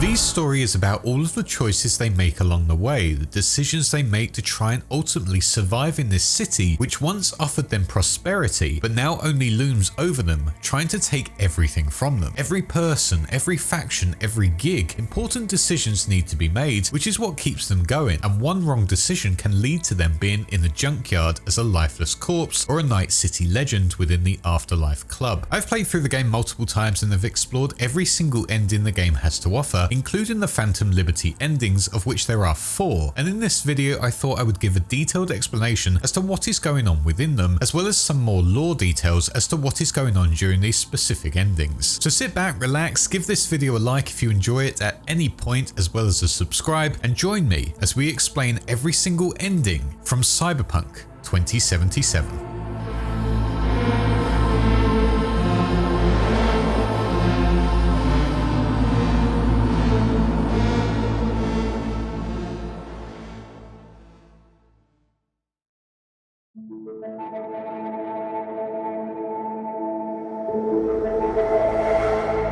V's story is about all of the choices they make along the way, the decisions they make to try and ultimately survive in this city which once offered them prosperity but now only looms over them, trying to take everything from them. Every person, every faction, every gig, important decisions need to be made, which is what keeps them going, and one wrong decision can lead to them being in the junkyard as a lifeless corpse or a Night City legend within the Afterlife Club. I've played through the game multiple times and have explored every single ending the game has to offer, including the Phantom Liberty endings, of which there are 4, and in this video I thought I would give a detailed explanation as to what is going on within them, as well as some more lore details as to what is going on during these specific endings. So sit back, relax, give this video a like if you enjoy it at any point, as well as a subscribe, and join me as we explain every single ending from Cyberpunk 2077.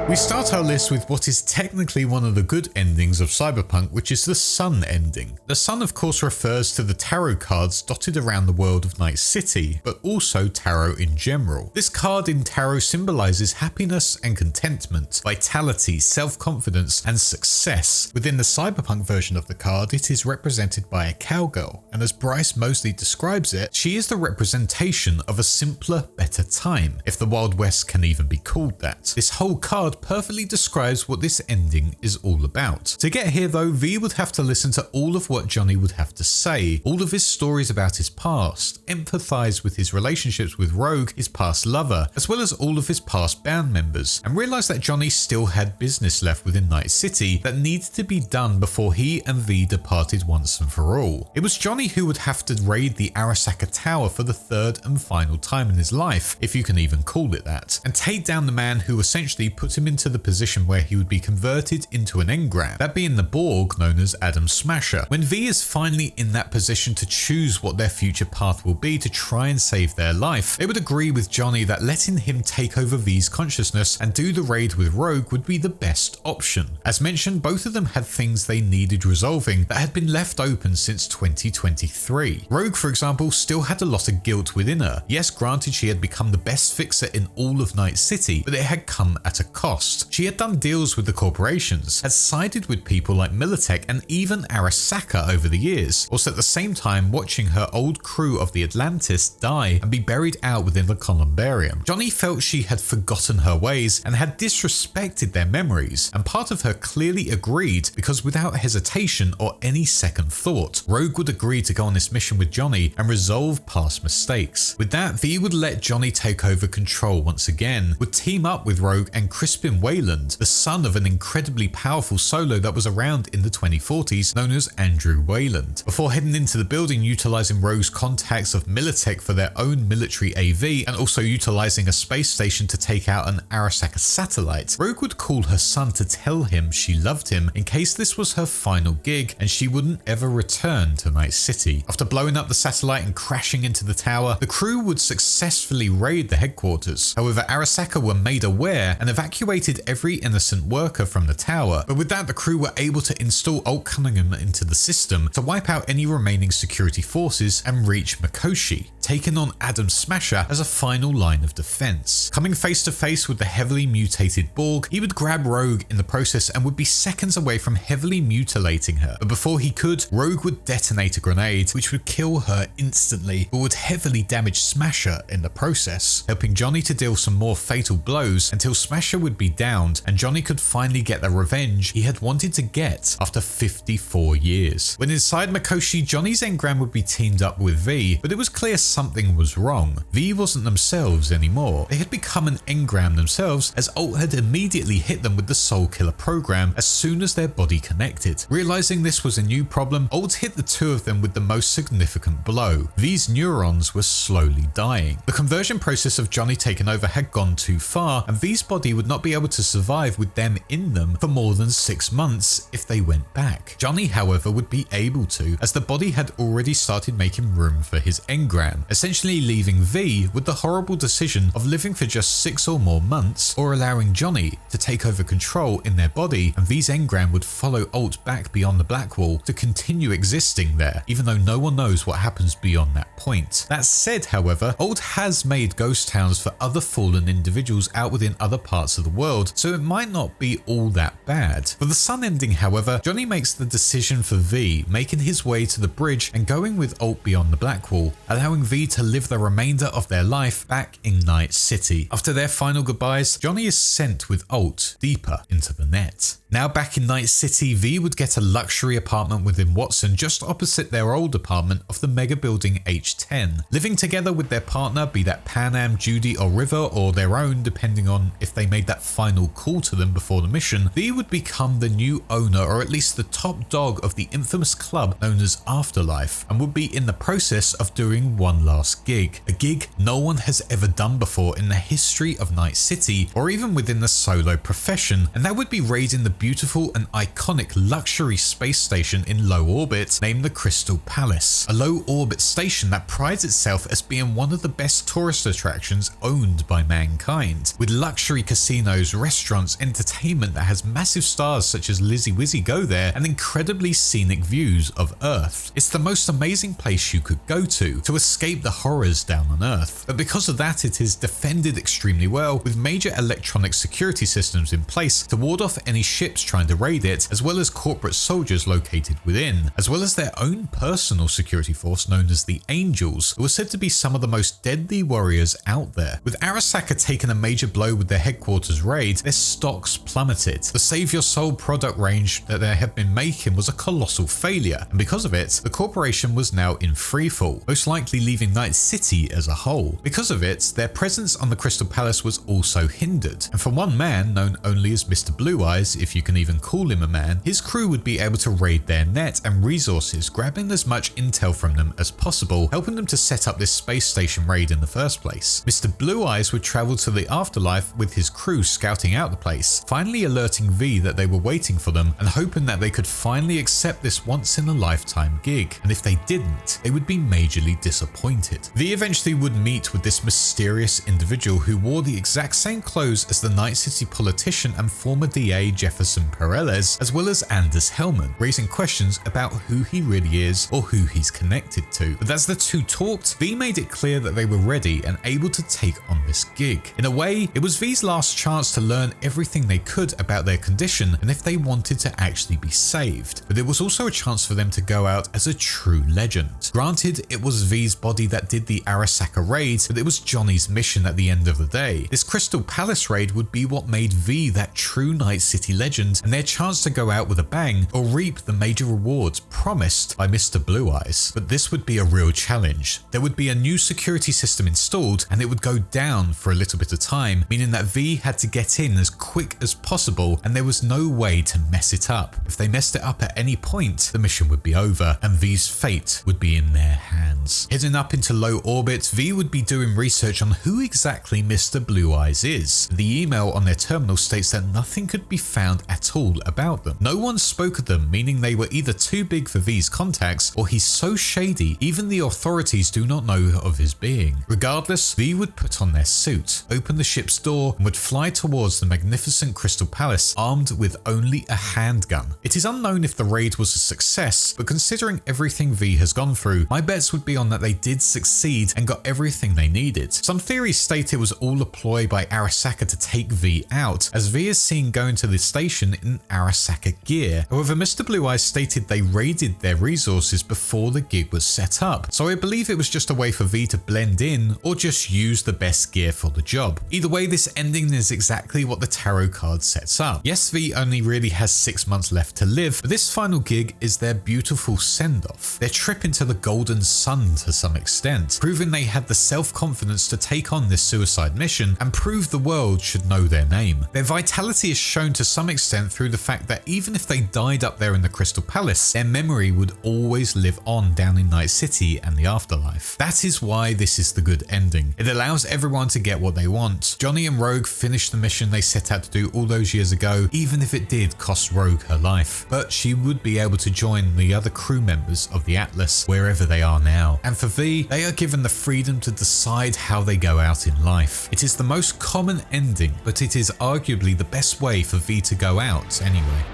We start our list with what is technically one of the good endings of Cyberpunk, which is the Sun ending. The Sun of course refers to the tarot cards dotted around the world of Night City, but also tarot in general. This card in tarot symbolizes happiness and contentment, vitality, self-confidence, and success. Within the Cyberpunk version of the card, it is represented by a cowgirl, and as Bryce Mosley describes it, she is the representation of a simpler, better time, if the Wild West can even be called that. This whole card perfectly describes what this ending is all about. To get here though, V would have to listen to all of what Johnny would have to say, all of his stories about his past, empathize with his relationships with Rogue, his past lover, as well as all of his past band members, and realize that Johnny still had business left within Night City that needed to be done before he and V departed once and for all. It was Johnny who would have to raid the Arasaka Tower for the third and final time in his life, if you can even call it that, and take down the man who essentially put him into the position where he would be converted into an engram, that being the Borg known as Adam Smasher. When V is finally in that position to choose what their future path will be to try and save their life, they would agree with Johnny that letting him take over V's consciousness and do the raid with Rogue would be the best option. As mentioned, both of them had things they needed resolving that had been left open since 2023. Rogue, for example, still had a lot of guilt within her. Yes, granted, she had become the best fixer in all of Night City, but it had come at a cost. She had done deals with the corporations, had sided with people like Militech and even Arasaka over the years, whilst at the same time watching her old crew of the Atlantis die and be buried out within the columbarium. Johnny felt she had forgotten her ways and had disrespected their memories, and part of her clearly agreed because without hesitation or any second thought, Rogue would agree to go on this mission with Johnny and resolve past mistakes. With that, V would let Johnny take over control once again, would team up with Rogue and Crispin Wayland, the son of an incredibly powerful solo that was around in the 2040s known as Andrew Wayland, before heading into the building utilizing Rogue's contacts of Militech for their own military AV and also utilizing a space station to take out an Arasaka satellite. Rogue would call her son to tell him she loved him in case this was her final gig and she wouldn't ever return to Night City. After blowing up the satellite and crashing into the tower, the crew would successfully raid the headquarters. However, Arasaka were made aware and evacuated every innocent worker from the tower, but with that the crew were able to install Alt Cunningham into the system to wipe out any remaining security forces and reach Mikoshi, taking on Adam Smasher as a final line of defense. Coming face to face with the heavily mutated Borg, he would grab Rogue in the process and would be seconds away from heavily mutilating her, but before he could, Rogue would detonate a grenade which would kill her instantly, but would heavily damage Smasher in the process, helping Johnny to deal some more fatal blows until Smasher would be downed and Johnny could finally get the revenge he had wanted to get after 54 years. When inside Mikoshi, Johnny's engram would be teamed up with V, but it was clear something was wrong. V wasn't themselves anymore. They had become an engram themselves, as Alt had immediately hit them with the Soul Killer program as soon as their body connected. Realizing this was a new problem, Alt hit the two of them with the most significant blow. V's neurons were slowly dying. The conversion process of Johnny taking over had gone too far, and V's body would not be be able to survive with them in them for more than 6 months if they went back. Johnny, however, would be able to, as the body had already started making room for his engram, essentially leaving V with the horrible decision of living for just 6 or more months, or allowing Johnny to take over control in their body, and V's engram would follow Alt back beyond the black wall to continue existing there, even though no one knows what happens beyond that point. That said, however, Alt has made ghost towns for other fallen individuals out within other parts of the world, so it might not be all that bad. For the Sun ending, however, Johnny makes the decision for V, making his way to the bridge and going with Alt beyond the black wall, allowing V to live the remainder of their life back in Night City. After their final goodbyes, Johnny is sent with Alt deeper into the net. Now back in Night City, V would get a luxury apartment within Watson just opposite their old apartment of the mega building H10. Living together with their partner, be that Pan Am, Judy or River, or their own depending on if they made that final call to them before the mission, V would become the new owner, or at least the top dog of the infamous club known as Afterlife, and would be in the process of doing one last gig. A gig no one has ever done before in the history of Night City, or even within the solo profession, and that would be raiding the beautiful and iconic luxury space station in low orbit named the Crystal Palace, a low orbit station that prides itself as being one of the best tourist attractions owned by mankind, with luxury casinos, restaurants, entertainment that has massive stars such as Lizzie Wizzy go there, and incredibly scenic views of Earth. It's the most amazing place you could go to escape the horrors down on Earth, but because of that it is defended extremely well, with major electronic security systems in place to ward off any ships trying to raid it, as well as corporate soldiers located within, as well as their own personal security force known as the Angels, who are said to be some of the most deadly warriors out there. With Arasaka taking a major blow with their headquarters raid, their stocks plummeted. The Save Your Soul product range that they had been making was a colossal failure, and because of it, the corporation was now in freefall, most likely leaving Night City as a whole. Because of it, their presence on the Crystal Palace was also hindered, and for one man, known only as Mr. Blue Eyes, if you can even call him a man, his crew would be able to raid their net and resources, grabbing as much intel from them as possible, helping them to set up this space station raid in the first place. Mr. Blue Eyes would travel to the afterlife with his crew scouting out the place, finally alerting V that they were waiting for them and hoping that they could finally accept this once in a lifetime gig, and if they didn't, they would be majorly disappointed. V eventually would meet with this mysterious individual who wore the exact same clothes as the Night City politician and former DA Jefferson Perez, as well as Anders Hellman, raising questions about who he really is or who he's connected to. But as the two talked, V made it clear that they were ready and able to take on this gig. In a way, it was V's last chance to learn everything they could about their condition and if they wanted to actually be saved. But it was also a chance for them to go out as a true legend. Granted, it was V's body that did the Arasaka raid, but it was Johnny's mission at the end of the day. This Crystal Palace raid would be what made V that true Night City legend, and their chance to go out with a bang or reap the major rewards promised by Mr. Blue Eyes. But this would be a real challenge. There would be a new security system installed and it would go down for a little bit of time, meaning that V had to get in as quick as possible and there was no way to mess it up. If they messed it up at any point, the mission would be over and V's fate would be in their hands. Heading up into low orbit, V would be doing research on who exactly Mr. Blue Eyes is. The email on their terminal states that nothing could be found at all about them. No one spoke of them, meaning they were either too big for V's contacts or he's so shady even the authorities do not know of his being. Regardless, V would put on their suit, open the ship's door and would fly towards the magnificent Crystal Palace armed with only a handgun. It is unknown if the raid was a success, but considering everything V has gone through, my bets would be on that they did succeed and got everything they needed. Some theories state it was all a ploy by Arasaka to take V out, as V is seen going to the station in Arasaka gear. However, Mr. Blue Eyes stated they raided their resources before the gig was set up, so I believe it was just a way for V to blend in or just use the best gear for the job. Either way, this ending is exactly what the tarot card sets up. Yes, V only really has 6 months left to live, but this final gig is their beautiful send-off, their trip into the golden sun to some extent, proving they had the self-confidence to take on this suicide mission and prove the world should know their name. Their vitality is shown to some extent through the fact that even if they died up there in the Crystal Palace, their memory would always live on down in Night City and the afterlife. That is why this is the good ending. It allows everyone to get what they want. Johnny and Rogue finish the mission they set out to do all those years ago, even if it did cost Rogue her life. But she would be able to join the other crew members of the Atlas wherever they are now. And for V, they are given the freedom to decide how they go out in life. It is the most common ending, but it is arguably the best way for V to go out anyway.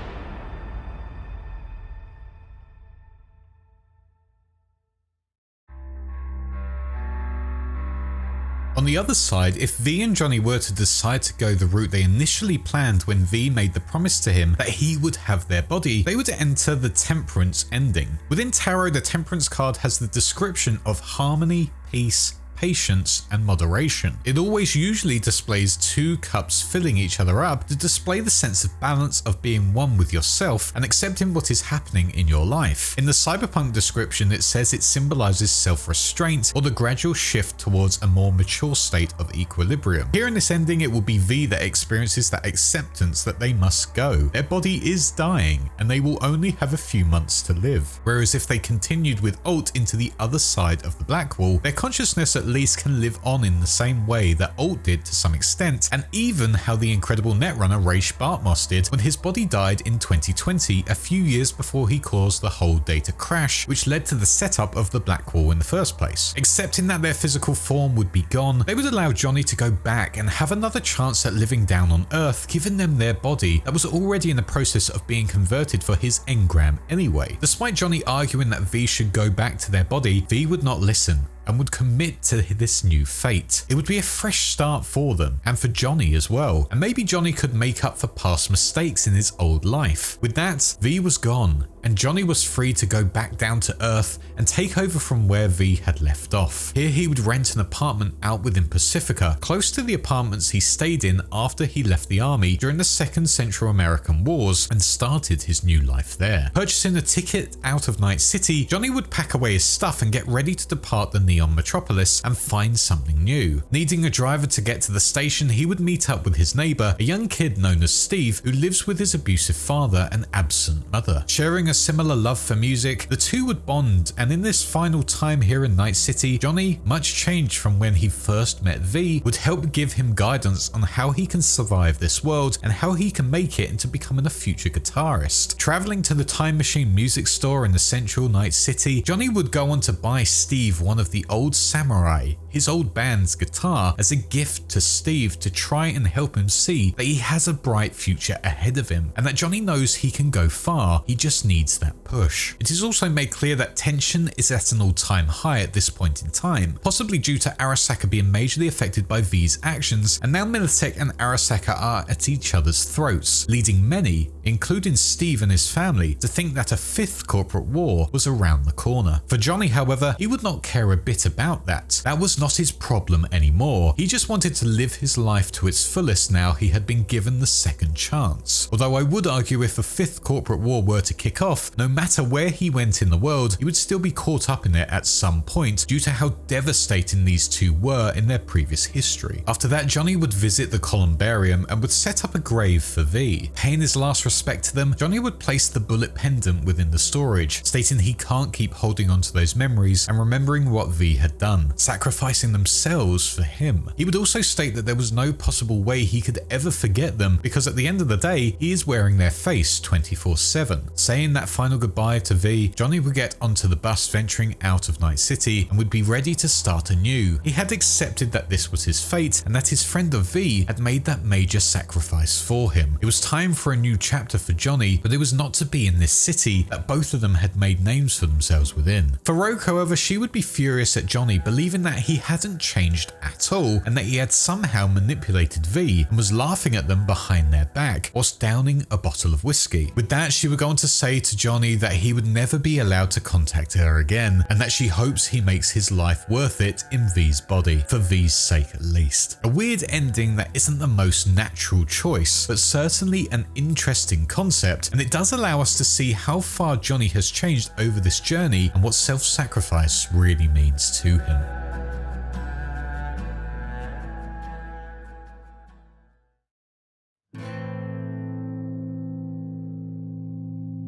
On the other side, if V and Johnny were to decide to go the route they initially planned when V made the promise to him that he would have their body, they would enter the Temperance Ending. Within Tarot, the Temperance card has the description of harmony, peace, patience, and moderation. It always usually displays two cups filling each other up to display the sense of balance of being one with yourself and accepting what is happening in your life. In the Cyberpunk description, it says it symbolizes self-restraint or the gradual shift towards a more mature state of equilibrium. Here in this ending, it will be V that experiences that acceptance that they must go. Their body is dying and they will only have a few months to live. Whereas if they continued with Alt into the other side of the black wall, their consciousness at least can live on in the same way that Alt did to some extent, and even how the incredible netrunner Raish Bartmoss did when his body died in 2020, a few years before he caused the whole data crash, which led to the setup of the black wall in the first place. Accepting that their physical form would be gone, they would allow Johnny to go back and have another chance at living down on Earth, giving them their body that was already in the process of being converted for his engram anyway. Despite Johnny arguing that V should go back to their body, V would not listen and would commit to this new fate. It would be a fresh start for them, and for Johnny as well, and maybe Johnny could make up for past mistakes in his old life. With that, V was gone, and Johnny was free to go back down to Earth and take over from where V had left off. Here he would rent an apartment out within Pacifica, close to the apartments he stayed in after he left the army during the Second Central American Wars and started his new life there. Purchasing a ticket out of Night City, Johnny would pack away his stuff and get ready to depart the Neon Metropolis and find something new. Needing a driver to get to the station, he would meet up with his neighbor, a young kid known as Steve, who lives with his abusive father and absent mother. Sharing a similar love for music, the two would bond, and in this final time here in Night City, Johnny, much changed from when he first met V, would help give him guidance on how he can survive this world and how he can make it into becoming a future guitarist. Traveling to the Time Machine music store in the central Night City, Johnny would go on to buy Steve one of the Old Samurai, his old band's guitar, as a gift to Steve to try and help him see that he has a bright future ahead of him and that Johnny knows he can go far, he just needs that push. It is also made clear that tension is at an all-time high at this point in time, possibly due to Arasaka being majorly affected by V's actions, and now Militech and Arasaka are at each other's throats, leading many, including Steve and his family, to think that a fifth corporate war was around the corner. For Johnny, however, he would not care a bit about that. That was not his problem anymore. He just wanted to live his life to its fullest now he had been given the second chance. Although I would argue if a fifth corporate war were to kick off, no matter where he went in the world, he would still be caught up in it at some point due to how devastating these two were in their previous history. After that, Johnny would visit the Columbarium and would set up a grave for V. Paying his last respect to them, Johnny would place the bullet pendant within the storage, stating he can't keep holding on to those memories and remembering what V had done, sacrificing themselves for him. He would also state that there was no possible way he could ever forget them because at the end of the day, he is wearing their face 24/7. Saying that final goodbye to V, Johnny would get onto the bus venturing out of Night City and would be ready to start anew. He had accepted that this was his fate and that his friend of V had made that major sacrifice for him. It was time for a new chapter for Johnny, but it was not to be in this city that both of them had made names for themselves within. For Rogue, however, she would be furious at Johnny, believing that he hadn't changed at all and that he had somehow manipulated V and was laughing at them behind their back whilst downing a bottle of whiskey. With that, she would go on to say to Johnny that he would never be allowed to contact her again and that she hopes he makes his life worth it in V's body, for V's sake at least. A weird ending that isn't the most natural choice, but certainly an interesting concept, and it does allow us to see how far Johnny has changed over this journey and what self-sacrifice really means to him.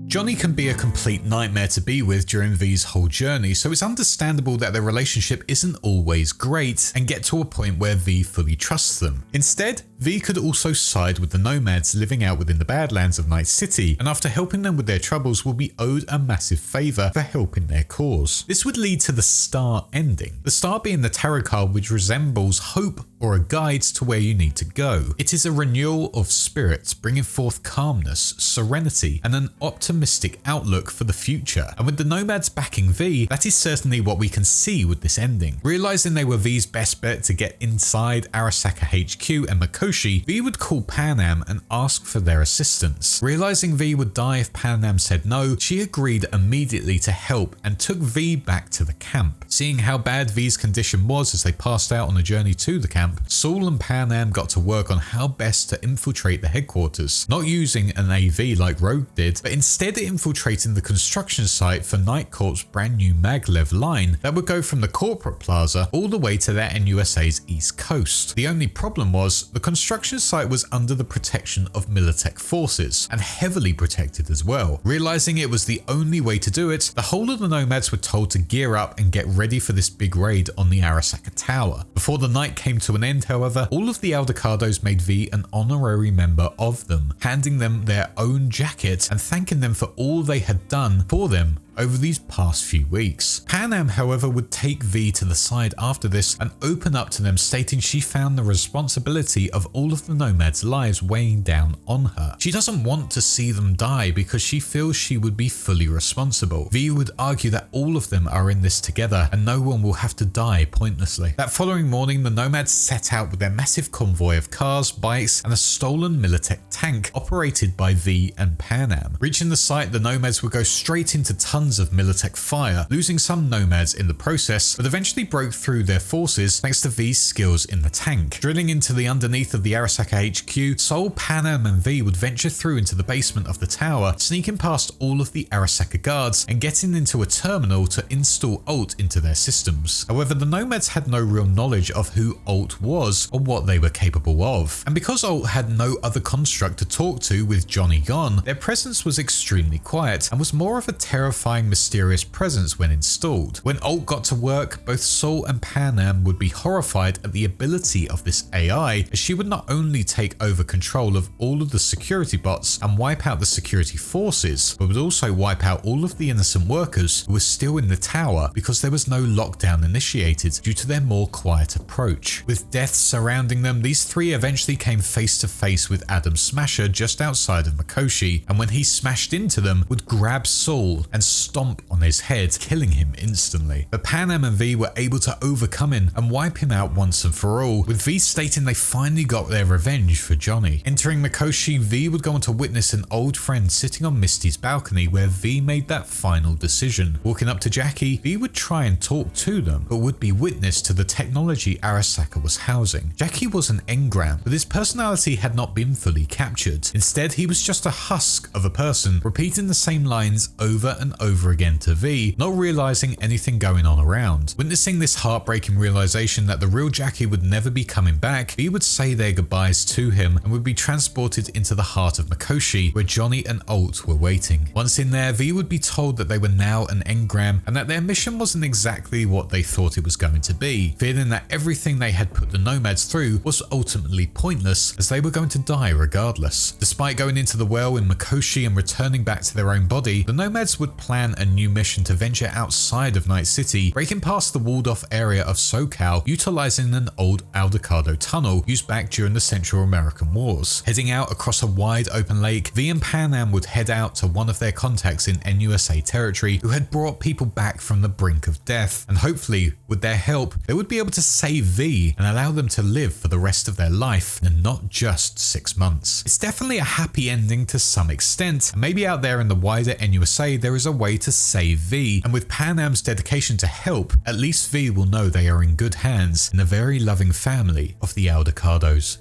Johnny can be a complete nightmare to be with during V's whole journey, so it's understandable that their relationship isn't always great and get to a point where V fully trusts them. Instead, V could also side with the nomads living out within the Badlands of Night City, and after helping them with their troubles will be owed a massive favour for helping their cause. This would lead to the Star Ending. The star being the tarot card which resembles hope or a guide to where you need to go. It is a renewal of spirits, bringing forth calmness, serenity, and an optimistic outlook for the future. And with the nomads backing V, that is certainly what we can see with this ending. Realizing they were V's best bet to get inside Arasaka HQ and Mikoshi, V would call Panam and ask for their assistance. Realizing V would die if Panam said no, she agreed immediately to help and took V back to the camp. Seeing how bad V's condition was as they passed out on a journey to the camp, Saul and Panam got to work on how best to infiltrate the headquarters, not using an AV like Rogue did, but instead infiltrating the construction site for Night Corp's brand new maglev line that would go from the corporate plaza all the way to their NUSA's east coast. The only problem was the construction site was under the protection of Militech forces, and heavily protected as well. Realizing it was the only way to do it, the whole of the nomads were told to gear up and get ready for this big raid on the Arasaka Tower. Before the night came to an end, however, all of the Aldecados made V an honorary member of them, handing them their own jacket and thanking them for all they had done for them over these past few weeks. Panam, however, would take V to the side after this and open up to them, stating she found the responsibility of all of the nomads' lives weighing down on her. She doesn't want to see them die because she feels she would be fully responsible. V would argue that all of them are in this together and no one will have to die pointlessly. That following morning, the nomads set out with their massive convoy of cars, bikes, and a stolen Militech tank operated by V and Panam. Reaching the site, the nomads would go straight into tons of Militech fire, losing some nomads in the process, but eventually broke through their forces thanks to V's skills in the tank. Drilling into the underneath of the Arasaka HQ, Sol, Panam, and V would venture through into the basement of the tower, sneaking past all of the Arasaka guards and getting into a terminal to install Alt into their systems. However, the nomads had no real knowledge of who Alt was or what they were capable of, and because Alt had no other construct to talk to with Johnny gone, their presence was extremely quiet and was more of a terrifying mysterious presence when installed. When Alt got to work, both Sol and Panam would be horrified at the ability of this AI, as she would not only take over control of all of the security bots and wipe out the security forces, but would also wipe out all of the innocent workers who were still in the tower because there was no lockdown initiated due to their more quiet approach. With death surrounding them, these three eventually came face to face with Adam Smasher just outside of Mikoshi, and when he smashed into them, would grab Sol and stomp on his head, killing him instantly. But Panam and V were able to overcome him and wipe him out once and for all, with V stating they finally got their revenge for Johnny. Entering Mikoshi, V would go on to witness an old friend sitting on Misty's balcony where V made that final decision. Walking up to Jackie, V would try and talk to them, but would be witness to the technology Arasaka was housing. Jackie was an engram, but his personality had not been fully captured. Instead, he was just a husk of a person, repeating the same lines over and over again to V, not realizing anything going on around. Witnessing this heartbreaking realization that the real Jackie would never be coming back, V would say their goodbyes to him and would be transported into the heart of Mikoshi, where Johnny and Alt were waiting. Once in there, V would be told that they were now an engram and that their mission wasn't exactly what they thought it was going to be, feeling that everything they had put the nomads through was ultimately pointless as they were going to die regardless. Despite going into the well in Mikoshi and returning back to their own body, the nomads would plan a new mission to venture outside of Night City, breaking past the walled off area of SoCal, utilizing an old Aldecado tunnel used back during the Central American Wars. Heading out across a wide open lake, V and Panam would head out to one of their contacts in NUSA territory who had brought people back from the brink of death, and hopefully with their help they would be able to save V and allow them to live for the rest of their life and not just 6 months. It's definitely a happy ending to some extent, and maybe out there in the wider NUSA there is a way to save V, and with Panam's dedication to help, at least V will know they are in good hands in the very loving family of the Aldecados.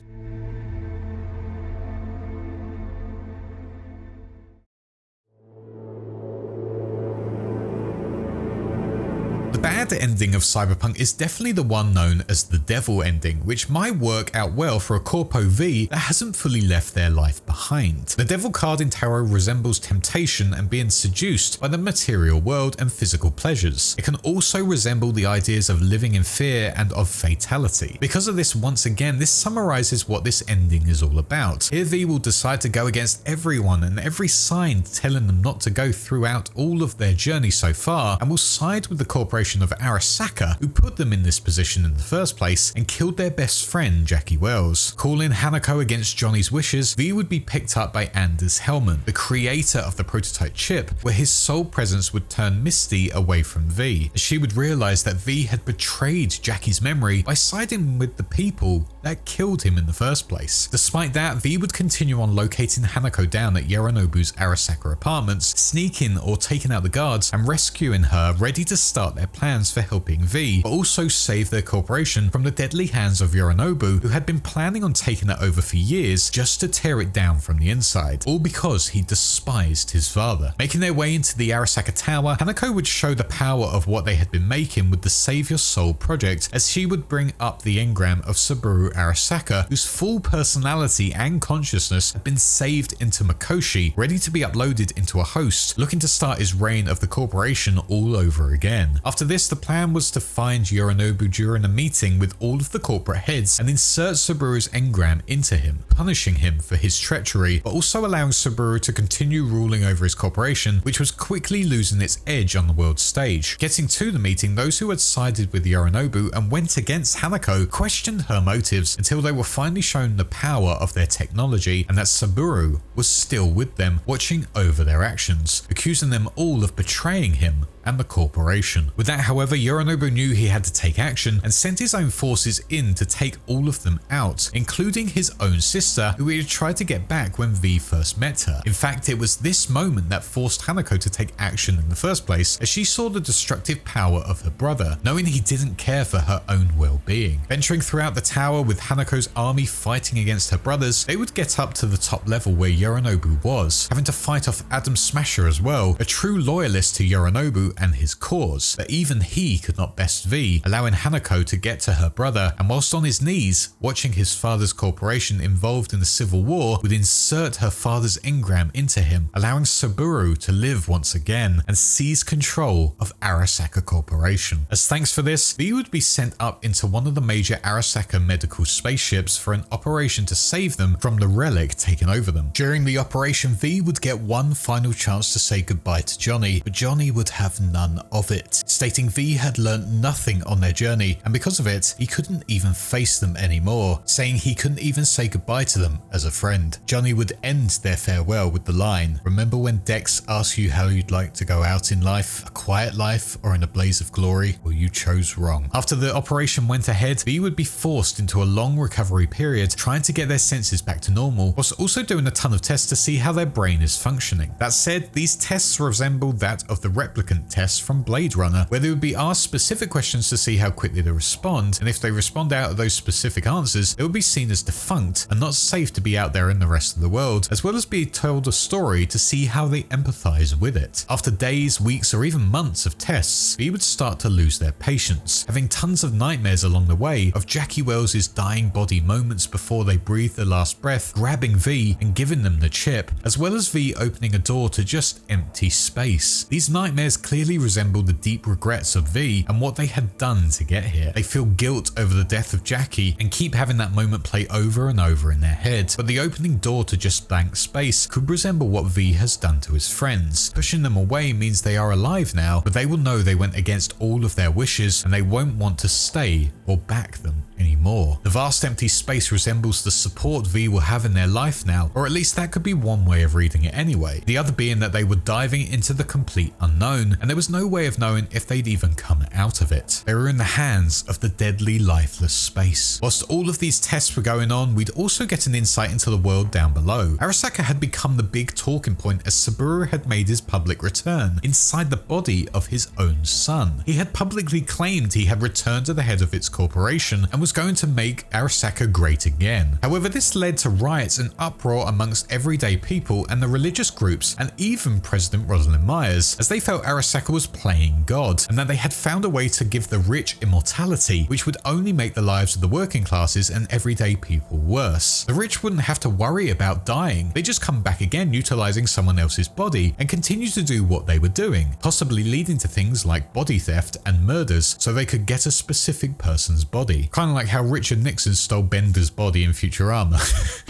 The bad ending of Cyberpunk is definitely the one known as the devil ending, which might work out well for a Corpo V that hasn't fully left their life behind. The devil card in tarot resembles temptation and being seduced by the material world and physical pleasures. It can also resemble the ideas of living in fear and of fatality. Because of this, once again, this summarizes what this ending is all about. Here V will decide to go against everyone and every sign telling them not to go throughout all of their journey so far, and will side with the corporation of Arasaka, who put them in this position in the first place and killed their best friend Jackie Wells. Calling Hanako against Johnny's wishes, V would be picked up by Anders Hellman, the creator of the prototype chip, where his sole presence would turn Misty away from V, as she would realize that V had betrayed Jackie's memory by siding with the people that killed him in the first place. Despite that, V would continue on locating Hanako down at Yorinobu's Arasaka apartments, sneaking or taking out the guards and rescuing her, ready to start their plans for helping V, but also save their corporation from the deadly hands of Yorinobu, who had been planning on taking it over for years just to tear it down from the inside, all because he despised his father. Making their way into the Arasaka Tower, Hanako would show the power of what they had been making with the Save Your Soul project, as she would bring up the engram of Saburo Arasaka, whose full personality and consciousness had been saved into Makoshi, ready to be uploaded into a host, looking to start his reign of the corporation all over again. After this, the plan was to find Yorinobu during a meeting with all of the corporate heads and insert Saburo's engram into him, punishing him for his treachery, but also allowing Saburo to continue ruling over his corporation, which was quickly losing its edge on the world stage. Getting to the meeting, those who had sided with Yorinobu and went against Hanako questioned her motives until they were finally shown the power of their technology and that Saburo was still with them, watching over their actions, accusing them all of betraying him and the corporation. With that, however, Yorinobu knew he had to take action and sent his own forces in to take all of them out, including his own sister, who he had tried to get back when V first met her. In fact, it was this moment that forced Hanako to take action in the first place, as she saw the destructive power of her brother, knowing he didn't care for her own well-being. Venturing throughout the tower with Hanako's army fighting against her brothers, they would get up to the top level where Yorinobu was, having to fight off Adam Smasher as well, a true loyalist to Yorinobu and his cause, but even he could not best V, allowing Hanako to get to her brother, and whilst on his knees, watching his father's corporation involved in the civil war, would insert her father's engram into him, allowing Saburo to live once again and seize control of Arasaka Corporation. As thanks for this, V would be sent up into one of the major Arasaka medical spaceships for an operation to save them from the relic taking over them. During the operation, V would get one final chance to say goodbye to Johnny, but Johnny would have none of it, stating V had learnt nothing on their journey, and because of it, he couldn't even face them anymore, saying he couldn't even say goodbye to them as a friend. Johnny would end their farewell with the line, "Remember when Dex asked you how you'd like to go out in life, a quiet life or in a blaze of glory? Well, you chose wrong." After the operation went ahead, V would be forced into a long recovery period, trying to get their senses back to normal, whilst also doing a ton of tests to see how their brain is functioning. That said, these tests resemble that of the replicant tests from Blade Runner, where they would be asked specific questions to see how quickly they respond, and if they respond out of those specific answers, they would be seen as defunct and not safe to be out there in the rest of the world, as well as be told a story to see how they empathize with it. After days, weeks, or even months of tests, V would start to lose their patience, having tons of nightmares along the way of Jackie Wells' dying body moments before they breathe their last breath, grabbing V and giving them the chip, as well as V opening a door to just empty space. These nightmares clearly resemble the deep regrets of V and what they had done to get here. They feel guilt over the death of Jackie and keep having that moment play over and over in their head, but the opening door to just blank space could resemble what V has done to his friends. Pushing them away means they are alive now, but they will know they went against all of their wishes and they won't want to stay or back them anymore. The vast empty space resembles the support V will have in their life now, or at least that could be one way of reading it anyway. The other being that they were diving into the complete unknown, and there was no way of knowing if they'd even come out of it. They were in the hands of the deadly lifeless space. Whilst all of these tests were going on, we'd also get an insight into the world down below. Arasaka had become the big talking point as Saburo had made his public return inside the body of his own son. He had publicly claimed he had returned to the head of its corporation and was was going to make Arasaka great again. However, this led to riots and uproar amongst everyday people and the religious groups, and even President Rosalind Myers, as they felt Arasaka was playing God, and that they had found a way to give the rich immortality, which would only make the lives of the working classes and everyday people worse. The rich wouldn't have to worry about dying, they just come back again utilizing someone else's body and continue to do what they were doing, possibly leading to things like body theft and murders so they could get a specific person's body. Kind of like how Richard Nixon stole Bender's body in Futurama.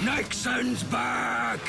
Nixon's back!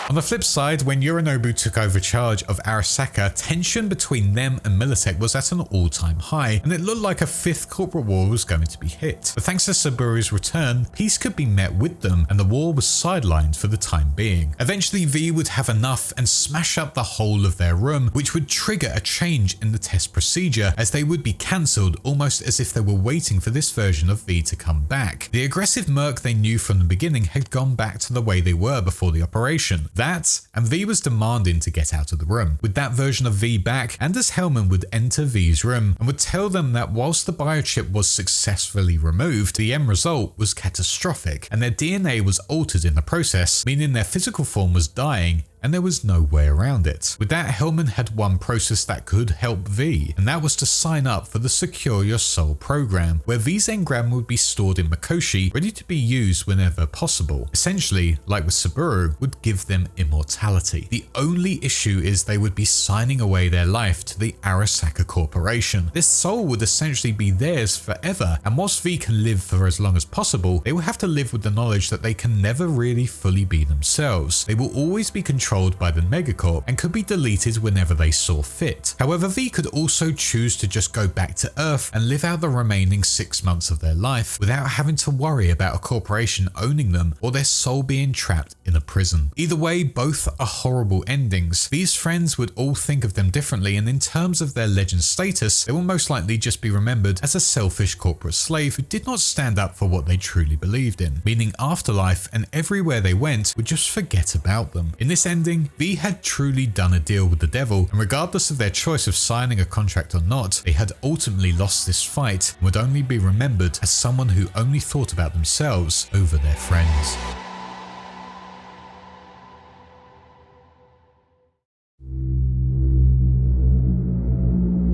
On the flip side, when Yorinobu took over charge of Arasaka, tension between them and Militech was at an all-time high, and it looked like a fifth corporate war was going to be hit. But thanks to Saburu's return, peace could be met with them, and the war was sidelined for the time being. Eventually, V would have enough and smash up the whole of their room, which would trigger a change in the test procedure, as they would be cancelled almost as if they were waiting for this version of V to come back. The aggressive merc they knew from the beginning had gone back to the way they were before the operation. That, and V was demanding to get out of the room. With that version of V back, Anders Hellman would enter V's room and would tell them that whilst the biochip was successfully removed, the end result was catastrophic, and their DNA was altered in the process, meaning their physical form was dying, and there was no way around it. With that, Hellman had one process that could help V, and that was to sign up for the Secure Your Soul program, where V's engram would be stored in Mikoshi, ready to be used whenever possible. Essentially, like with Saburo, would give them immortality. The only issue is they would be signing away their life to the Arasaka Corporation. This soul would essentially be theirs forever, and whilst V can live for as long as possible, they will have to live with the knowledge that they can never really fully be themselves. They will always be controlled by the Megacorp and could be deleted whenever they saw fit. However, V could also choose to just go back to Earth and live out the remaining 6 months of their life without having to worry about a corporation owning them or their soul being trapped in a prison. Either way, both are horrible endings. V's friends would all think of them differently, and in terms of their legend status, they will most likely just be remembered as a selfish corporate slave who did not stand up for what they truly believed in, meaning afterlife and everywhere they went would just forget about them. In this ending, V had truly done a deal with the devil, and regardless of their choice of signing a contract or not, they had ultimately lost this fight and would only be remembered as someone who only thought about themselves over their friends.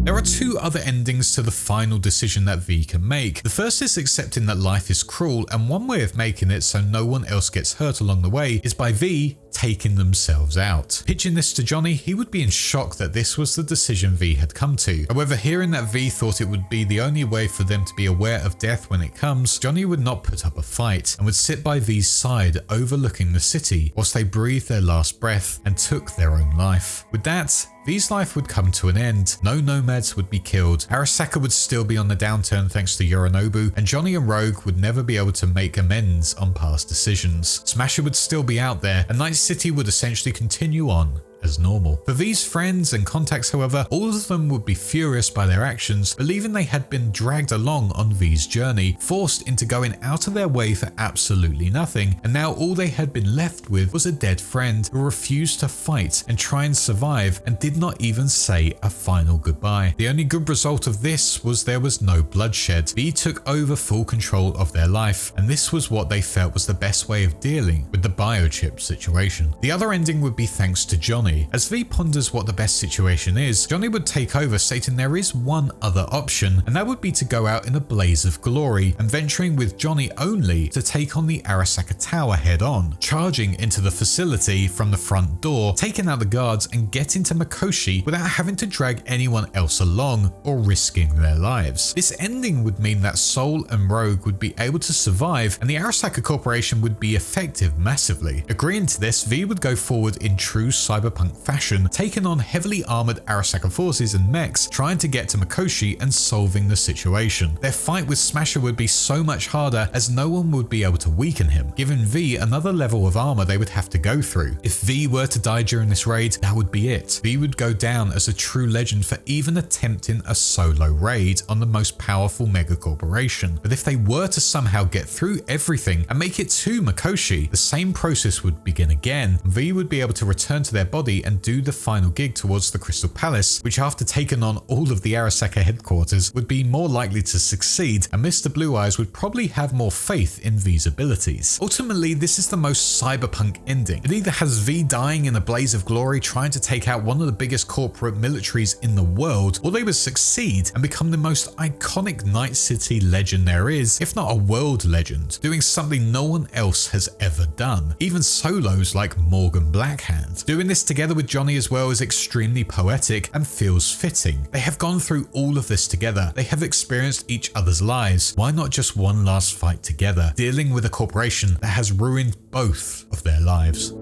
There are two other endings to the final decision that V can make. The first is accepting that life is cruel, and one way of making it so no one else gets hurt along the way is by V taking themselves out. Pitching this to Johnny, he would be in shock that this was the decision V had come to. However, hearing that V thought it would be the only way for them to be aware of death when it comes, Johnny would not put up a fight and would sit by V's side overlooking the city whilst they breathed their last breath and took their own life. With that, V's life would come to an end, no nomads would be killed, Arasaka would still be on the downturn thanks to Yorinobu, and Johnny and Rogue would never be able to make amends on past decisions. Smasher would still be out there, and Night City would essentially continue on as normal. For V's friends and contacts, however, all of them would be furious by their actions, believing they had been dragged along on V's journey, forced into going out of their way for absolutely nothing, and now all they had been left with was a dead friend who refused to fight and try and survive and did not even say a final goodbye. The only good result of this was there was no bloodshed. V took over full control of their life, and this was what they felt was the best way of dealing with the biochip situation. The other ending would be thanks to Johnny. As V ponders what the best situation is, Johnny would take over, stating there is one other option, and that would be to go out in a blaze of glory and venturing with Johnny only to take on the Arasaka Tower head on, charging into the facility from the front door, taking out the guards and getting to Mikoshi without having to drag anyone else along or risking their lives. This ending would mean that Soul and Rogue would be able to survive and the Arasaka Corporation would be effective massively. Agreeing to this, V would go forward in true Cyberpunk fashion, taking on heavily armored Arasaka forces and mechs, trying to get to Mikoshi and solving the situation. Their fight with Smasher would be so much harder as no one would be able to weaken him, giving V another level of armor they would have to go through. If V were to die during this raid, that would be it. V would go down as a true legend for even attempting a solo raid on the most powerful mega corporation. But if they were to somehow get through everything and make it to Mikoshi, the same process would begin again. V would be able to return to their body Body and do the final gig towards the Crystal Palace, which after taking on all of the Arasaka headquarters would be more likely to succeed, and Mr. Blue Eyes would probably have more faith in V's abilities. Ultimately, this is the most cyberpunk ending. It either has V dying in a blaze of glory trying to take out one of the biggest corporate militaries in the world, or they would succeed and become the most iconic Night City legend there is, if not a world legend, doing something no one else has ever done. Even solos like Morgan Blackhand. Doing this together with Johnny as well is extremely poetic and feels fitting. They have gone through all of this together. They have experienced each other's lives. Why not just one last fight together, dealing with a corporation that has ruined both of their lives?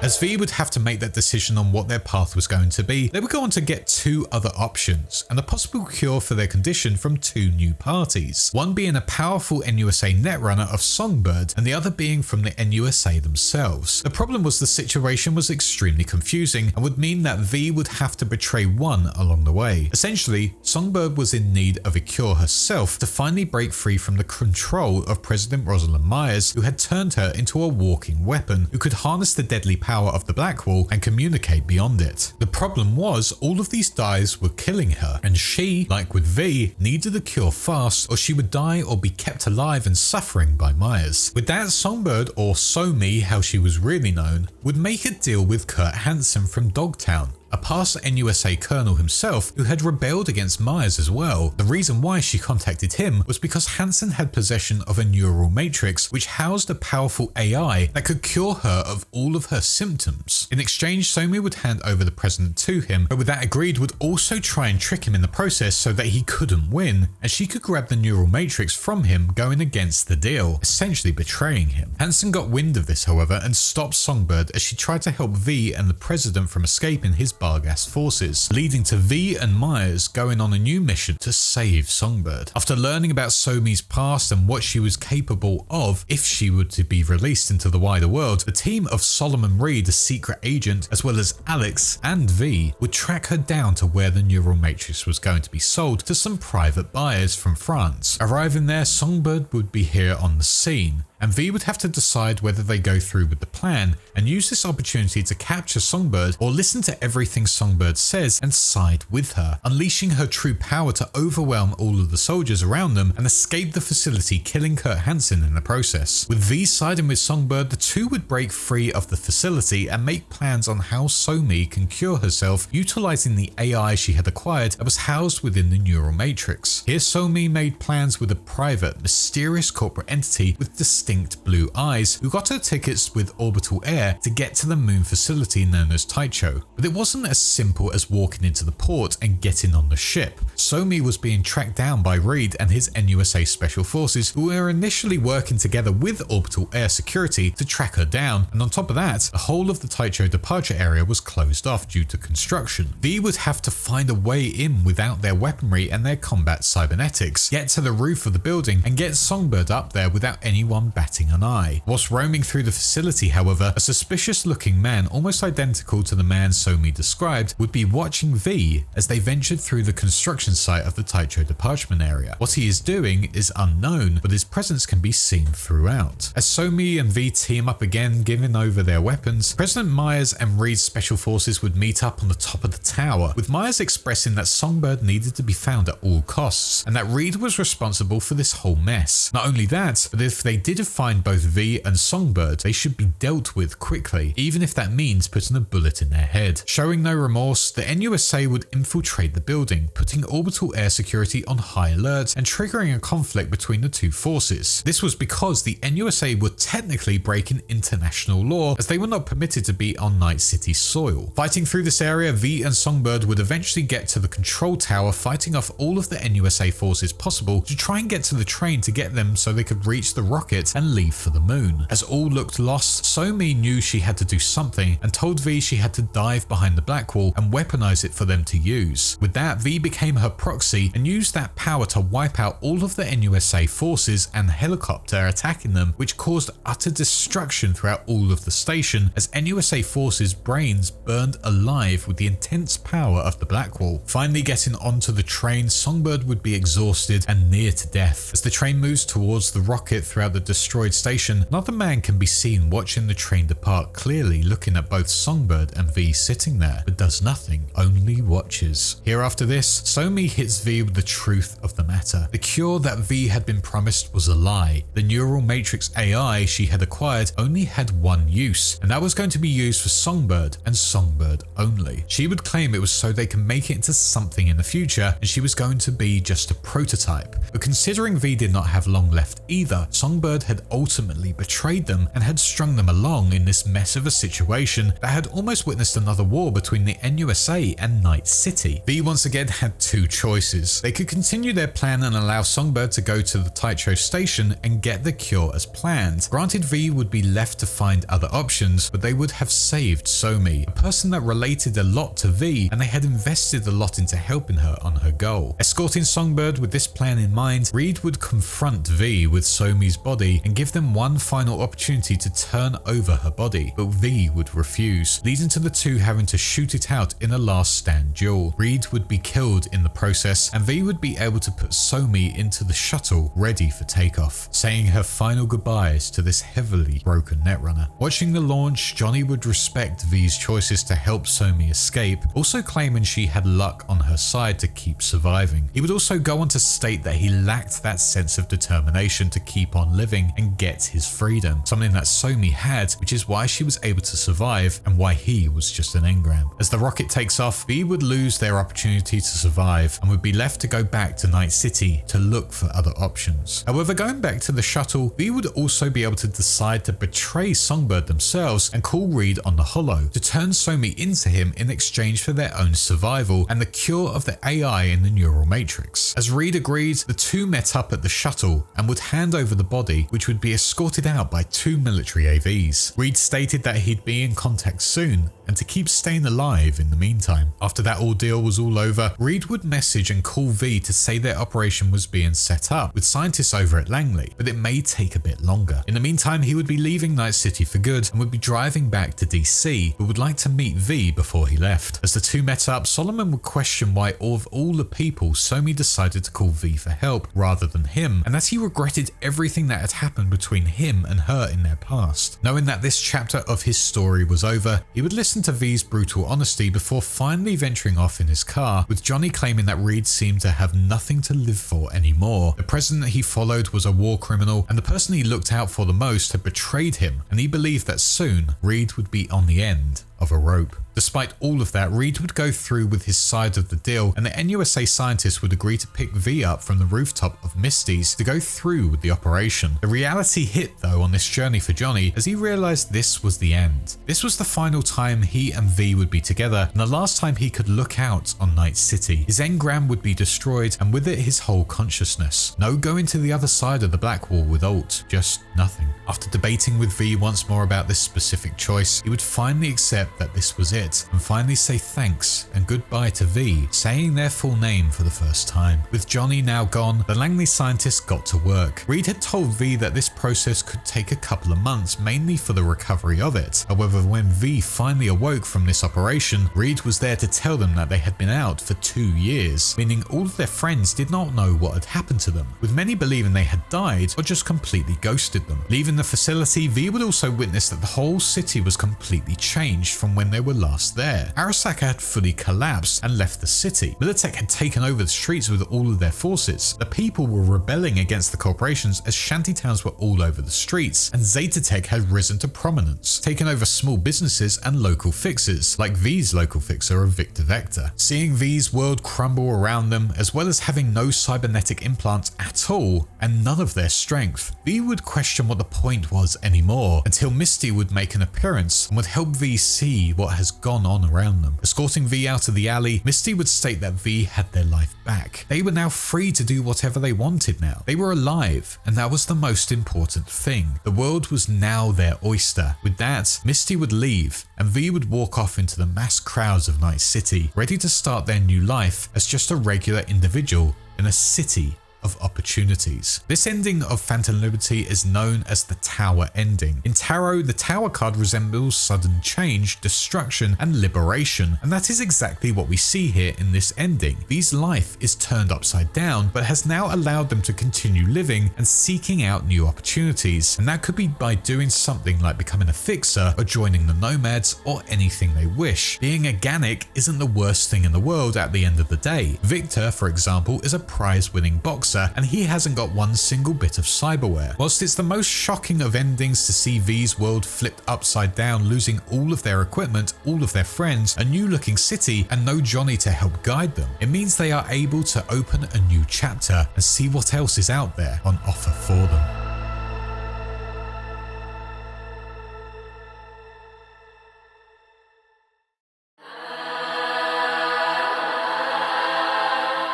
As V would have to make that decision on what their path was going to be, they would go on to get two other options and a possible cure for their condition from two new parties. One being a powerful NUSA netrunner of Songbird and the other being from the NUSA themselves. The problem was the situation was extremely confusing and would mean that V would have to betray one along the way. Essentially, Songbird was in need of a cure herself to finally break free from the control of President Rosalind Myers, who had turned her into a walking weapon who could harness the deadly power of the Black Wall and communicate beyond it. The problem was all of these dyes were killing her, and she, like with V, needed a cure fast or she would die or be kept alive and suffering by Myers. With that, Songbird, or Somi how she was really known, would make a deal with Kurt Hansen from Dogtown, a past NUSA colonel himself who had rebelled against Myers as well. The reason why she contacted him was because Hansen had possession of a neural matrix which housed a powerful AI that could cure her of all of her symptoms. In exchange, Somi would hand over the president to him, but with that agreed would also try and trick him in the process so that he couldn't win, and she could grab the neural matrix from him, going against the deal, essentially betraying him. Hansen got wind of this, however, and stopped Songbird as she tried to help V and the president from escaping his Bargas forces, leading to V and Myers going on a new mission to save Songbird. After learning about Somi's past and what she was capable of if she were to be released into the wider world, the team of Solomon Reed, a secret agent, as well as Alex and V, would track her down to where the neural matrix was going to be sold to some private buyers from France. Arriving there, Songbird would be here on the scene, and V would have to decide whether they go through with the plan and use this opportunity to capture Songbird or listen to everything Songbird says and side with her, unleashing her true power to overwhelm all of the soldiers around them and escape the facility, killing Kurt Hansen in the process. With V siding with Songbird, the two would break free of the facility and make plans on how Somi can cure herself utilizing the AI she had acquired that was housed within the neural matrix. Here Somi made plans with a private, mysterious corporate entity with distinct blue eyes who got her tickets with Orbital Air to get to the moon facility known as Taicho. But it wasn't as simple as walking into the port and getting on the ship. Somi was being tracked down by Reed and his NUSA Special Forces, who were initially working together with Orbital Air Security to track her down, and on top of that, the whole of the Taicho departure area was closed off due to construction. V would have to find a way in without their weaponry and their combat cybernetics, get to the roof of the building and get Songbird up there without anyone batting an eye. Whilst roaming through the facility, however, a suspicious looking man almost identical to the man Somi described would be watching V as they ventured through the construction site of the Taicho departure area. What he is doing is unknown, but his presence can be seen throughout. As Somi and V team up again, giving over their weapons, President Myers and Reed's special forces would meet up on the top of the tower, with Myers expressing that Songbird needed to be found at all costs, and that Reed was responsible for this whole mess. Not only that, but if they did find both V and Songbird, they should be dealt with quickly, even if that means putting a bullet in their head. Showing no remorse, the NUSA would infiltrate the building, putting Orbital Air Security on high alert and triggering a conflict between the two forces. This was because the NUSA were technically breaking international law, as they were not permitted to be on Night City soil. Fighting through this area, V and Songbird would eventually get to the control tower, fighting off all of the NUSA forces possible to try and get to the train to get them so they could reach the rocket earth and leave for the moon. As all looked lost, So-mi knew she had to do something and told V she had to dive behind the black wall and weaponize it for them to use. With that, V became her proxy and used that power to wipe out all of the NUSA forces and the helicopter attacking them, which caused utter destruction throughout all of the station as NUSA forces' brains burned alive with the intense power of the black wall. Finally getting onto the train, Songbird would be exhausted and near to death. As the train moves towards the rocket throughout the destroyed station, another man can be seen watching the train depart, clearly looking at both Songbird and V sitting there, but does nothing, only watches. Here after this, So-mi hits V with the truth of the matter. The cure that V had been promised was a lie. The neural matrix AI she had acquired only had one use, and that was going to be used for Songbird and Songbird only. She would claim it was so they can make it into something in the future, and she was going to be just a prototype. But considering V did not have long left either, Songbird had ultimately betrayed them and had strung them along in this mess of a situation that had almost witnessed another war between the NUSA and Night City. V once again had two choices. They could continue their plan and allow Songbird to go to the Taicho station and get the cure as planned. Granted, V would be left to find other options, but they would have saved So-mi, a person that related a lot to V, and they had invested a lot into helping her on her goal. Escorting Songbird with this plan in mind, Reed would confront V with So-mi's body and give them one final opportunity to turn over her body, but V would refuse, leading to the two having to shoot it out in a last stand duel. Reed would be killed in the process, and V would be able to put So-mi into the shuttle ready for takeoff, saying her final goodbyes to this heavily broken Netrunner. Watching the launch, Johnny would respect V's choices to help So-mi escape, also claiming she had luck on her side to keep surviving. He would also go on to state that he lacked that sense of determination to keep on living and get his freedom, something that So-mi had, which is why she was able to survive and why he was just an engram. As the rocket takes off, V would lose their opportunity to survive and would be left to go back to Night City to look for other options. However, going back to the shuttle, V would also be able to decide to betray Songbird themselves and call Reed on the holo to turn So-mi into him in exchange for their own survival and the cure of the AI in the neural matrix. As Reed agreed, the two met up at the shuttle and would hand over the body, which would be escorted out by two military AVs. Reed stated that he'd be in contact soon and to keep staying alive in the meantime. After that ordeal was all over, Reed would message and call V to say their operation was being set up with scientists over at Langley, but it may take a bit longer. In the meantime, he would be leaving Night City for good and would be driving back to DC, but would like to meet V before he left. As the two met up, Solomon would question why of all the people, So-mi decided to call V for help rather than him, and that he regretted everything that had happened between him and her in their past. Knowing that this chapter of his story was over, he would listen to V's brutal honesty before finally venturing off in his car, with Johnny claiming that Reed seemed to have nothing to live for anymore. The president he followed was a war criminal, and the person he looked out for the most had betrayed him, and he believed that soon Reed would be on the end of a rope. Despite all of that, Reed would go through with his side of the deal, and the NUSA scientists would agree to pick V up from the rooftop of Misty's to go through with the operation. The reality hit though on this journey for Johnny as he realized this was the end. This was the final time he and V would be together, and the last time he could look out on Night City. His engram would be destroyed, and with it his whole consciousness. No going to the other side of the black wall with Alt, just nothing. After debating with V once more about this specific choice, he would finally accept that this was it, and finally say thanks and goodbye to V, saying their full name for the first time. With Johnny now gone, the Langley scientists got to work. Reed had told V that this process could take a couple of months, mainly for the recovery of it. However, when V finally awoke from this operation, Reed was there to tell them that they had been out for 2 years, meaning all of their friends did not know what had happened to them, with many believing they had died or just completely ghosted them. Leaving the facility, V would also witness that the whole city was completely changed from when they were last there. Arasaka had fully collapsed and left the city. Militech had taken over the streets with all of their forces. The people were rebelling against the corporations as shantytowns were all over the streets, and Zetatech had risen to prominence, taking over small businesses and local fixers, like V's local fixer of Victor Vector. Seeing V's world crumble around them, as well as having no cybernetic implants at all, and none of their strength, V would question what the point was anymore, until Misty would make an appearance and would help V see what has gone on around them. Escorting V out of the alley, Misty would state that V had their life back. They were now free to do whatever they wanted now. They were alive, and that was the most important thing. The world was now their oyster. With that, Misty would leave, and V would walk off into the mass crowds of Night City, ready to start their new life as just a regular individual in a city of opportunities. This ending of Phantom Liberty is known as the Tower Ending. In Tarot, the Tower card resembles sudden change, destruction, and liberation, and that is exactly what we see here in this ending. V's life is turned upside down, but has now allowed them to continue living and seeking out new opportunities, and that could be by doing something like becoming a fixer or joining the Nomads or anything they wish. Being a Gannic isn't the worst thing in the world at the end of the day. Victor, for example, is a prize-winning boxer, and he hasn't got one single bit of cyberware. Whilst it's the most shocking of endings to see V's world flipped upside down, losing all of their equipment, all of their friends, a new looking city, and no Johnny to help guide them, it means they are able to open a new chapter and see what else is out there on offer for them.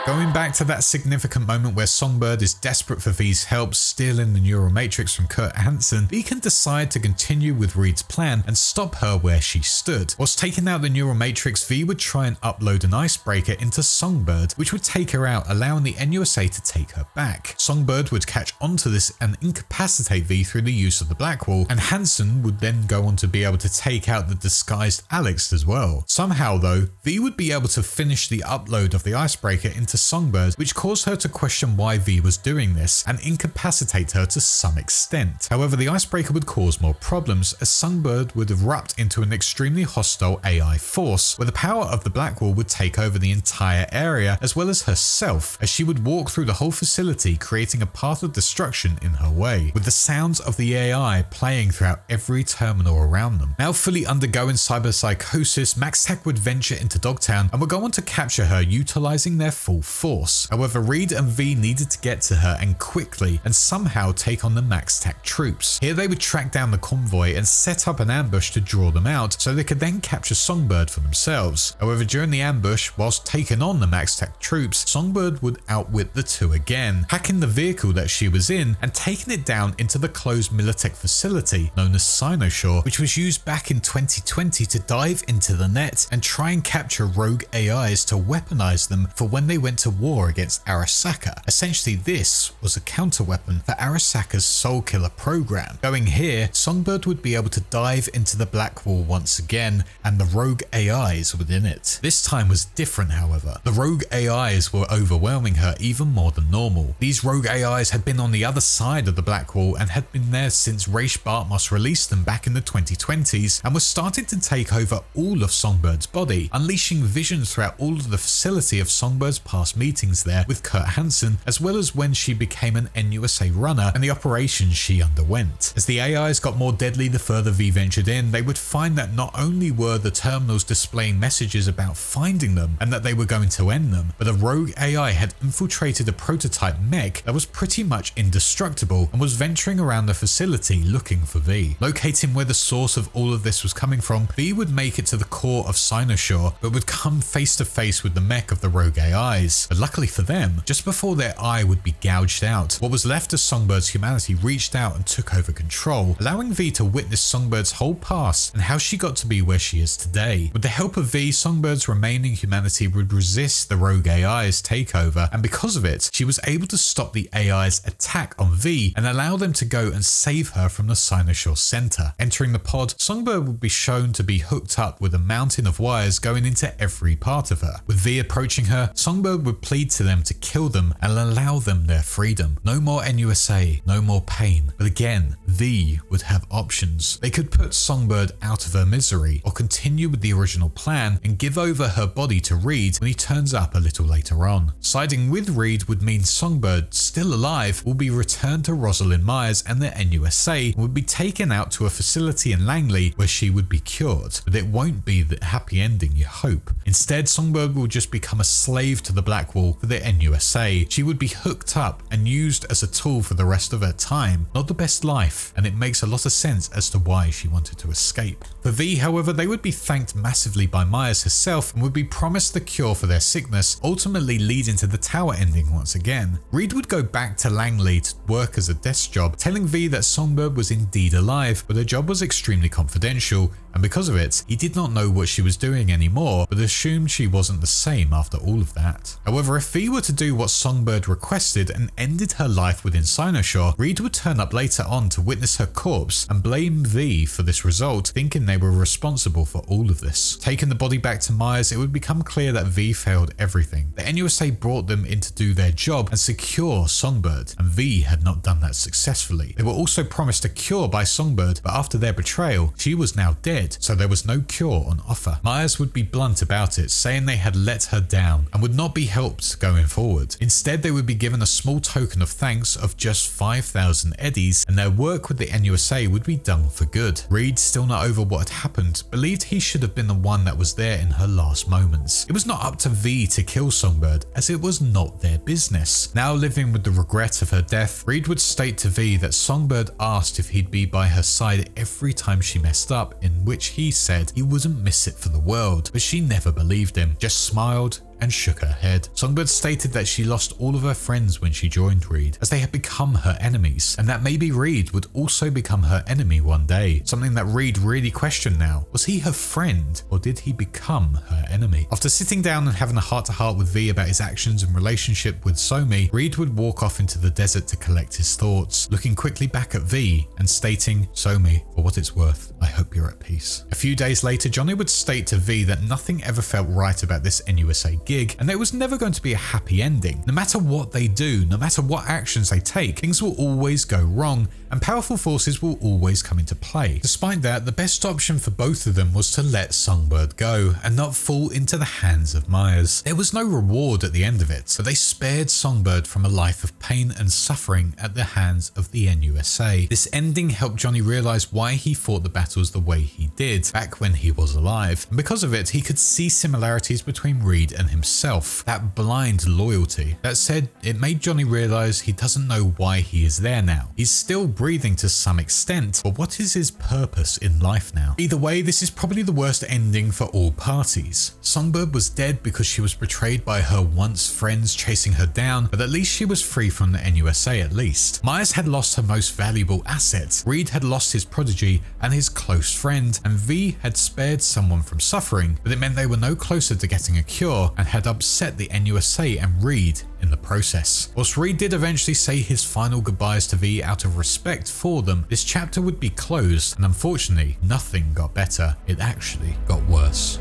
Going back to that significant moment where Songbird is desperate for V's help, stealing the neural matrix from Kurt Hansen, V can decide to continue with Reed's plan and stop her where she stood. Whilst taking out the neural matrix, V would try and upload an icebreaker into Songbird, which would take her out, allowing the NUSA to take her back. Songbird would catch onto this and incapacitate V through the use of the Blackwall, and Hansen would then go on to be able to take out the disguised Alex as well. Somehow though, V would be able to finish the upload of the icebreaker into Songbird, which caused her to question why V was doing this and incapacitate her to some extent. However, the icebreaker would cause more problems as Songbird would erupt into an extremely hostile AI force, where the power of the Blackwall would take over the entire area as well as herself, as she would walk through the whole facility, creating a path of destruction in her way, with the sounds of the AI playing throughout every terminal around them. Now fully undergoing cyberpsychosis, MaxTac would venture into Dogtown and would go on to capture her, utilizing their full force. However, Reed and V needed to get to her and quickly and somehow take on the MaxTac troops. Here they would track down the convoy and set up an ambush to draw them out so they could then capture Songbird for themselves. However, during the ambush, whilst taking on the MaxTac troops, Songbird would outwit the two again, hacking the vehicle that she was in and taking it down into the closed Militech facility known as Cynosure, which was used back in 2020 to dive into the net and try and capture rogue AIs to weaponize them for when they went to war against Arasaka. Essentially, this was a counterweapon for Arasaka's Soul Killer program. Going here, Songbird would be able to dive into the Blackwall once again and the rogue AIs within it. This time was different, however. The rogue AIs were overwhelming her even more than normal. These rogue AIs had been on the other side of the Blackwall and had been there since Raish Bartmoss released them back in the 2020s and was starting to take over all of Songbird's body, unleashing visions throughout all of the facility of Songbird's past meetings there with Kurt Hansen, as well as when she became an NUSA runner and the operations she underwent. As the AIs got more deadly the further V ventured in, they would find that not only were the terminals displaying messages about finding them and that they were going to end them, but a rogue AI had infiltrated a prototype mech that was pretty much indestructible and was venturing around the facility looking for V. Locating where the source of all of this was coming from, V would make it to the core of Cynosure, but would come face to face with the mech of the rogue AIs. But luckily for them, just before their eye would be gouged out, what was left of Songbird's humanity reached out and took over control, allowing V to witness Songbird's whole past and how she got to be where she is today. With the help of V, Songbird's remaining humanity would resist the rogue AI's takeover, and because of it, she was able to stop the AI's attack on V and allow them to go and save her from the Cynosure center. Entering the pod, Songbird would be shown to be hooked up with a mountain of wires going into every part of her. With V approaching her, Songbird would plead to them to kill them and allow them their freedom. No more NUSA, no more pain. But again, V would have options. They could put Songbird out of her misery or continue with the original plan and give over her body to Reed when he turns up a little later on. Siding with Reed would mean Songbird, still alive, will be returned to Rosalind Myers and the NUSA and would be taken out to a facility in Langley where she would be cured. But it won't be the happy ending you hope. Instead, Songbird will just become a slave to the Blackwall for the NUSA. She would be hooked up and used as a tool for the rest of her time. Not the best life, and it makes a lot of sense as to why she wanted to escape. For V, however, they would be thanked massively by Myers herself and would be promised the cure for their sickness, ultimately leading to the tower ending once again. Reed would go back to Langley to work as a desk job, telling V that Songbird was indeed alive, but her job was extremely confidential, and because of it, he did not know what she was doing anymore, but assumed she wasn't the same after all of that. However, if V were to do what Songbird requested and ended her life within Cynosure, Reed would turn up later on to witness her corpse and blame V for this result, thinking they were responsible for all of this. Taking the body back to Myers, it would become clear that V failed everything. The NUSA brought them in to do their job and secure Songbird, and V had not done that successfully. They were also promised a cure by Songbird, but after their betrayal, she was now dead, so there was no cure on offer. Myers would be blunt about it, saying they had let her down and would not be helped going forward. Instead, they would be given a small token of thanks of just 5,000 eddies, and their work with the NUSA would be done for good. Reed, still not over what had happened, believed he should have been the one that was there in her last moments. It was not up to V to kill Songbird, as it was not their business. Now living with the regret of her death, Reed would state to V that Songbird asked if he'd be by her side every time she messed up, in which he said he wouldn't miss it for the world, but she never believed him, just smiled and shook her head. Songbird stated that she lost all of her friends when she joined Reed, as they had become her enemies, and that maybe Reed would also become her enemy one day, something that Reed really questioned now. Was he her friend, or did he become her enemy? After sitting down and having a heart-to-heart with V about his actions and relationship with Somi, Reed would walk off into the desert to collect his thoughts, looking quickly back at V and stating, "Somi, for what it's worth, I hope you're at peace." A few days later, Johnny would state to V that nothing ever felt right about this NUSA gig, and there was never going to be a happy ending. No matter what they do, no matter what actions they take, things will always go wrong, and powerful forces will always come into play. Despite that, the best option for both of them was to let Songbird go, and not fall into the hands of Myers. There was no reward at the end of it, but they spared Songbird from a life of pain and suffering at the hands of the NUSA. This ending helped Johnny realise why he fought the battles the way he did, back when he was alive, and because of it, he could see similarities between Reed and himself. That blind loyalty. That said, it made Johnny realise he doesn't know why he is there now. He's still breathing to some extent, but what is his purpose in life now? Either way, this is probably the worst ending for all parties. Songbird was dead because she was betrayed by her once friends chasing her down, but at least she was free from the NUSA at least. Myers had lost her most valuable asset. Reed had lost his prodigy and his close friend, and V had spared someone from suffering, but it meant they were no closer to getting a cure and had upset the NUSA and Reed in the process. Whilst Reed did eventually say his final goodbyes to V out of respect for them, this chapter would be closed, and unfortunately, nothing got better. It actually got worse.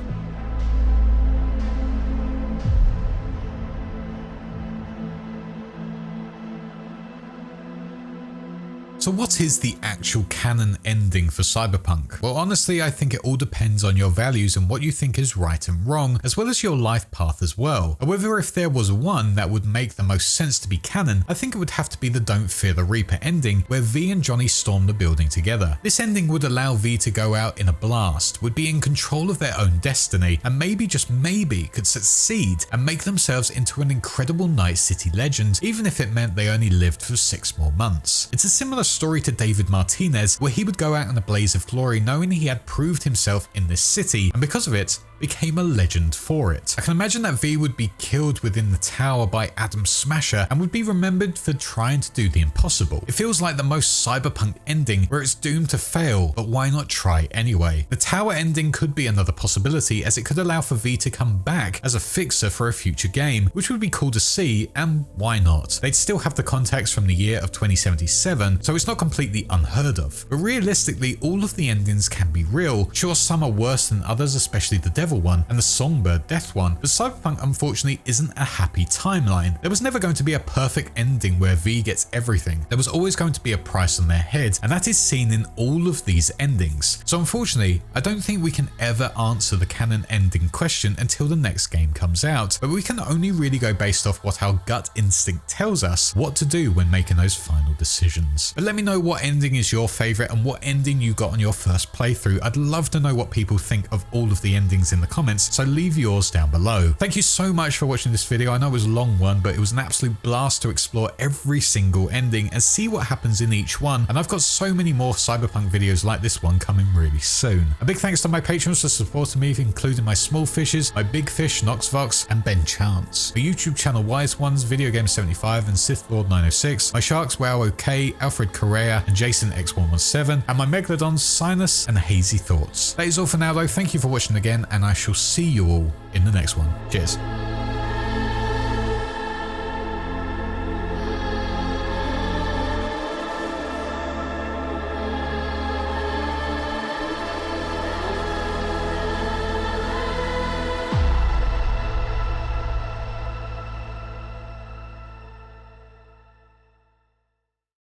So what is the actual canon ending for Cyberpunk? Well, honestly, I think it all depends on your values and what you think is right and wrong, as well as your life path as well. However, if there was one that would make the most sense to be canon, I think it would have to be the Don't Fear the Reaper ending, where V and Johnny storm the building together. This ending would allow V to go out in a blast, would be in control of their own destiny, and maybe, just maybe, could succeed and make themselves into an incredible Night City legend, even if it meant they only lived for 6 more months. It's a similar story to David Martinez, where he would go out in a blaze of glory knowing he had proved himself in this city, and because of it, became a legend for it. I can imagine that V would be killed within the tower by Adam Smasher and would be remembered for trying to do the impossible. It feels like the most Cyberpunk ending where it's doomed to fail, but why not try anyway? The tower ending could be another possibility, as it could allow for V to come back as a fixer for a future game, which would be cool to see, and why not? They'd still have the context from the year of 2077, so it's not completely unheard of. But realistically, all of the endings can be real. Sure, some are worse than others, especially the Devil one and the Songbird Death one, but Cyberpunk unfortunately isn't a happy timeline. There was never going to be a perfect ending where V gets everything. There was always going to be a price on their head, and that is seen in all of these endings. So unfortunately, I don't think we can ever answer the canon ending question until the next game comes out, but we can only really go based off what our gut instinct tells us what to do when making those final decisions. But let me know what ending is your favorite and what ending you got on your first playthrough. I'd love to know what people think of all of the endings in the comments, so leave yours down below. Thank you so much for watching this video. I know it was a long one, but it was an absolute blast to explore every single ending and see what happens in each one. And I've got so many more Cyberpunk videos like this one coming really soon. A big thanks to my patrons for supporting me, including my small fishes, my big fish, Noxvox, and Ben Chance. My YouTube channel Wise Ones, Video Game 75 and Sith Lord 906, my sharks Wow OK, Alfred Correa, and Jason X117, and my Megalodons Sinus and Hazy Thoughts. That is all for now though. Thank you for watching again, and I shall see you all in the next one. Cheers.